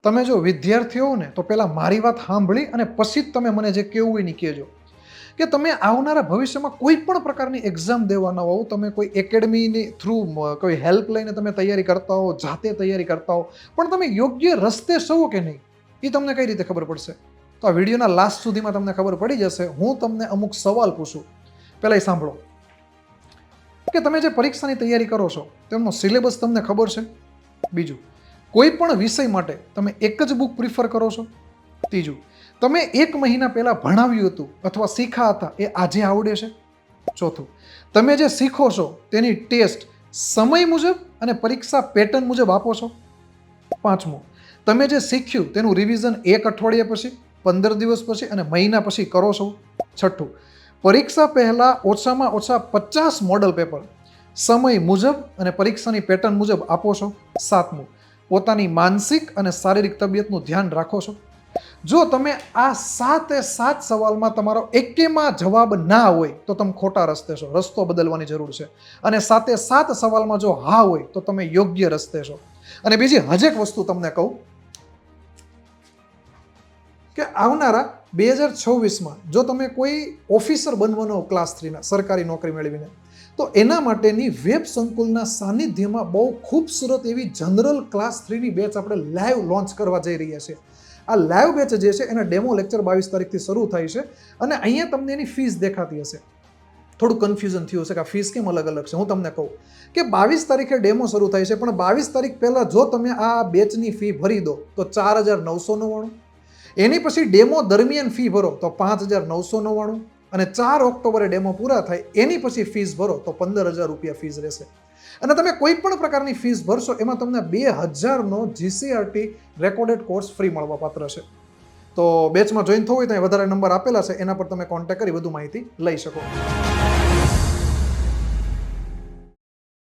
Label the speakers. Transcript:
Speaker 1: તમે જો વિદ્યાર્થી હો ને તો પહેલાં મારી વાત સાંભળી અને પછી જ તમે મને જે કહેવું હોય ને કહેજો કે તમે આવનારા ભવિષ્યમાં કોઈ પણ પ્રકારની એક્ઝામ દેવાના હોવ, તમે કોઈ એકેડમીની થ્રુ કોઈ હેલ્પ લઈને તમે તૈયારી કરતા હો, જાતે તૈયારી કરતા હો, પણ તમે યોગ્ય રસ્તે છો કે નહીં એ તમને કઈ રીતે ખબર પડશે? તો આ વિડીયોના લાસ્ટ સુધીમાં તમને ખબર પડી જશે. હું તમને અમુક સવાલ પૂછું, પહેલાં એ સાંભળો કે તમે જે પરીક્ષાની તૈયારી કરો છો તેમનો સિલેબસ તમને ખબર છે? બીજું, કોઈ પણ વિષય માટે તમે એક જ બુક પ્રિફર કરો છો? ત્રીજું, તમે 1 મહિના પહેલા ભણાવ્યું હતું અથવા શીખ્યા હતા એ આજે આવડે છે? ચોથું, તમે જે શીખો છો તેની ટેસ્ટ સમય મુજબ અને પરીક્ષા પેટર્ન મુજબ આપો છો? પાંચમું, તમે જે શીખ્યું તેનું રિવિઝન 1 અઠવાડિયા પછી, 15 દિવસ પછી અને મહિના પછી કરો છો? છઠ્ઠું, પરીક્ષા પહેલા ઓછામાં ઓછા 50 મોડલ પેપર સમય મુજબ અને પરીક્ષાની પેટર્ન મુજબ આપો છો? સાતમું, પોતાની માનસિક અને શારીરિક તબિયતનું ધ્યાન રાખો છો? જો તમે આ 7 સવાલમાં તમારો એકેમાં જવાબ ના હોય તો તમે ખોટા રસ્તે છો, રસ્તો બદલવાની જરૂર છે. અને 7 સવાલમાં જો હા હોય તો તમે યોગ્ય રસ્તે છો. અને બીજી હજેક વસ્તુ તમને કહું કે આવનારા 2026માં જો તમે કોઈ ઓફિસર બનવાનો ક્લાસ 3ના સરકારી નોકરી મેળવીને, તો એના માટેની વેબ સંકુલના સાનિધ્યમાં બહુ ખૂબસૂરત એવી જનરલ ક્લાસ 3ની બેચ આપણે લાઈવ લોન્ચ કરવા જઈ રહ્યા છીએ. આ લાઈવ બેચ જે છે એના ડેમો લેક્ચર 22 તારીખથી શરૂ થાય છે. અને અહીંયા તમને એની ફીસ દેખાતી હશે. થોડું કન્ફ્યુઝન થયું હશે કે આ ફીસ કેમ અલગ અલગ છે. હું તમને કહું કે 22 તારીખે ડેમો શરૂ થાય છે, પણ 22 તારીખ પહેલાં જો તમે આ બેચની ફી ભરી દો તો 4,999, એની પછી ડેમો દરમિયાન ફી ભરો તો 5,999, અને 4 ઓક્ટોબરે ડેમો પૂરા થાય એની પછી ફીસ ભરો તો 15,000 રૂપિયા ફીસ રહેશે. અને તમે કોઈ પણ પ્રકારની ફીસ ભરશો એમાં તમને 2,000નો GCRT રેકોર્ડેડ કોર્સ ફ્રી મળવા પાત્ર છે. તો બેચમાં જોઈન થવું હોય તો વધારે નંબર આપેલા છે, એના પર તમે કોન્ટેક્ટ કરી વધુ માહિતી લઈ શકો.